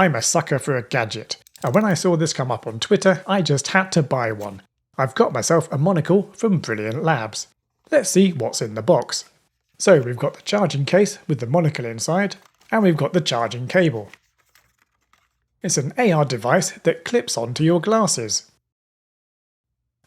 I'm a sucker for a gadget, and when I saw this come up on Twitter, I just had to buy one. I've got myself a Monocle from Brilliant Labs. Let's see what's in the box. So we've got the charging case with the Monocle inside, and we've got the charging cable. It's an AR device that clips onto your glasses.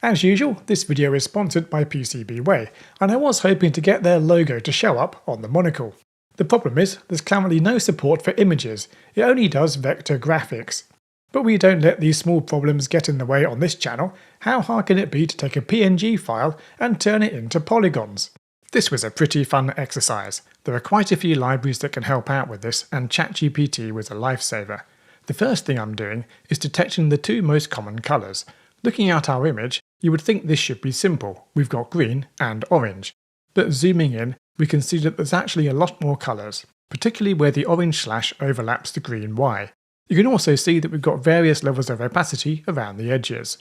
As usual, this video is sponsored by PCBWay, and I was hoping to get their logo to show up on the Monocle. The problem is, there's currently no support for images, it only does vector graphics. But we don't let these small problems get in the way on this channel. How hard can it be to take a PNG file and turn it into polygons? This was a pretty fun exercise. There are quite a few libraries that can help out with this, and ChatGPT was a lifesaver. The first thing I'm doing is detecting the two most common colours. Looking at our image, you would think this should be simple. We've got green and orange. But zooming in, we can see that there's actually a lot more colours, particularly where the orange slash overlaps the green Y. You can also see that we've got various levels of opacity around the edges.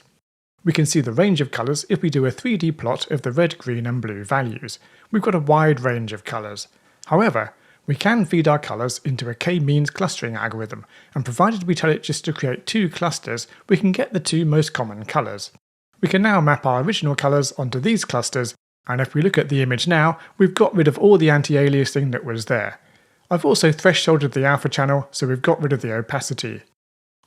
We can see the range of colours if we do a 3D plot of the red, green and blue values. We've got a wide range of colours. However, we can feed our colours into a k-means clustering algorithm, and provided we tell it just to create two clusters, we can get the two most common colours. We can now map our original colours onto these clusters, and if we look at the image now, we've got rid of all the anti-aliasing that was there. I've also thresholded the alpha channel, so we've got rid of the opacity.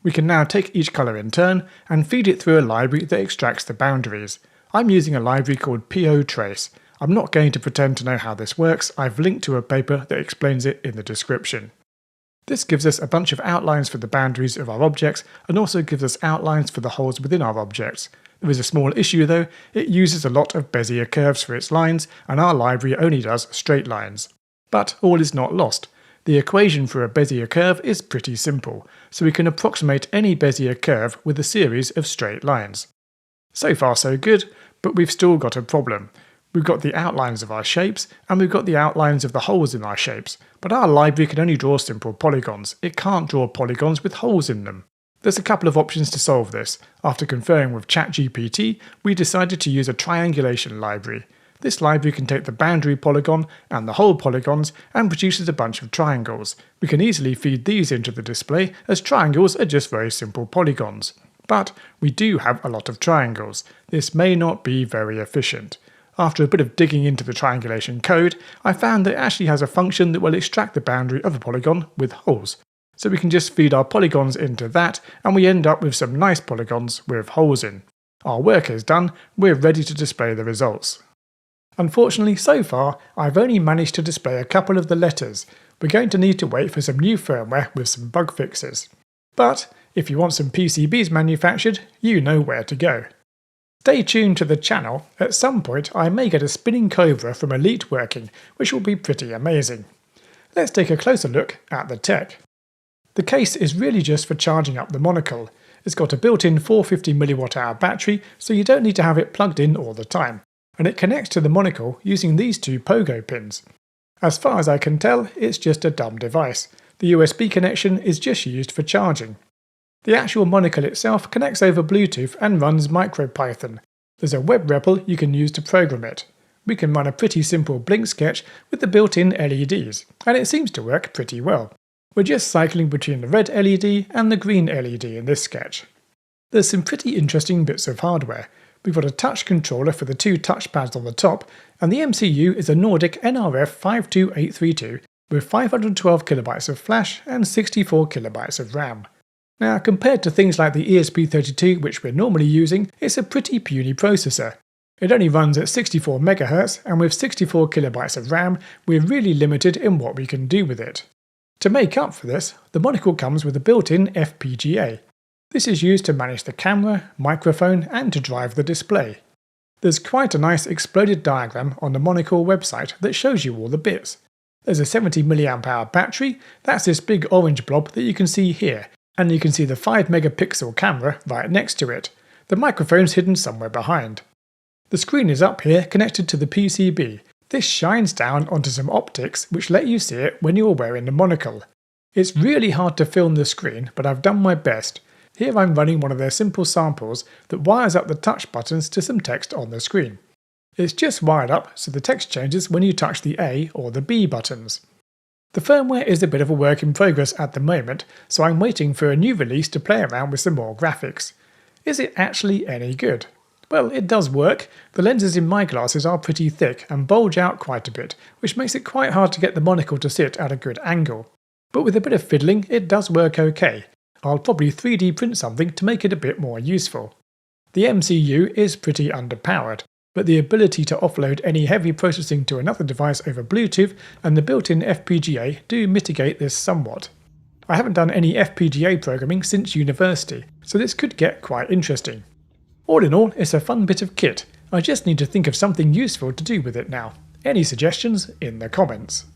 We can now take each colour in turn and feed it through a library that extracts the boundaries. I'm using a library called POTrace. I'm not going to pretend to know how this works, I've linked to a paper that explains it in the description. This gives us a bunch of outlines for the boundaries of our objects and also gives us outlines for the holes within our objects. There is a small issue though, it uses a lot of Bezier curves for its lines and our library only does straight lines. But all is not lost. The equation for a Bezier curve is pretty simple, so we can approximate any Bezier curve with a series of straight lines. So far so good, but we've still got a problem. We've got the outlines of our shapes, and we've got the outlines of the holes in our shapes, but our library can only draw simple polygons. It can't draw polygons with holes in them. There's a couple of options to solve this. After conferring with ChatGPT, we decided to use a triangulation library. This library can take the boundary polygon and the hole polygons and produces a bunch of triangles. We can easily feed these into the display as triangles are just very simple polygons. But we do have a lot of triangles. This may not be very efficient. After a bit of digging into the triangulation code, I found that it actually has a function that will extract the boundary of a polygon with holes. So we can just feed our polygons into that and we end up with some nice polygons with holes in. Our work is done, we're ready to display the results. Unfortunately, so far, I've only managed to display a couple of the letters. We're going to need to wait for some new firmware with some bug fixes. But if you want some PCBs manufactured, you know where to go. Stay tuned to the channel, at some point I may get a spinning cobra from Elite working, which will be pretty amazing. Let's take a closer look at the tech. The case is really just for charging up the Monocle. It's got a built-in 450 mAh battery, so you don't need to have it plugged in all the time. And it connects to the Monocle using these two pogo pins. As far as I can tell, it's just a dumb device. The USB connection is just used for charging. The actual Monocle itself connects over Bluetooth and runs MicroPython. There's a web REPL you can use to program it. We can run a pretty simple blink sketch with the built-in LEDs, and it seems to work pretty well. We're just cycling between the red LED and the green LED in this sketch. There's some pretty interesting bits of hardware. We've got a touch controller for the two touchpads on the top, and the MCU is a Nordic NRF 52832 with 512 KB of flash and 64 KB of RAM. Now, compared to things like the ESP32 which we're normally using, it's a pretty puny processor. It only runs at 64 MHz, and with 64 KB of RAM, we're really limited in what we can do with it. To make up for this, the Monocle comes with a built-in FPGA. This is used to manage the camera, microphone and to drive the display. There's quite a nice exploded diagram on the Monocle website that shows you all the bits. There's a 70 mAh battery, that's this big orange blob that you can see here, and you can see the 5 megapixel camera right next to it. The microphone's hidden somewhere behind. The screen is up here connected to the PCB. This shines down onto some optics which let you see it when you're wearing the Monocle. It's really hard to film the screen, but I've done my best. Here I'm running one of their simple samples that wires up the touch buttons to some text on the screen. It's just wired up so the text changes when you touch the A or the B buttons. The firmware is a bit of a work in progress at the moment, so I'm waiting for a new release to play around with some more graphics. Is it actually any good? Well, it does work. The lenses in my glasses are pretty thick and bulge out quite a bit, which makes it quite hard to get the monocle to sit at a good angle. But with a bit of fiddling, it does work okay. I'll probably 3D print something to make it a bit more useful. The MCU is pretty underpowered, but the ability to offload any heavy processing to another device over Bluetooth and the built-in FPGA do mitigate this somewhat. I haven't done any FPGA programming since university, so this could get quite interesting. All in all, it's a fun bit of kit. I just need to think of something useful to do with it now. Any suggestions in the comments?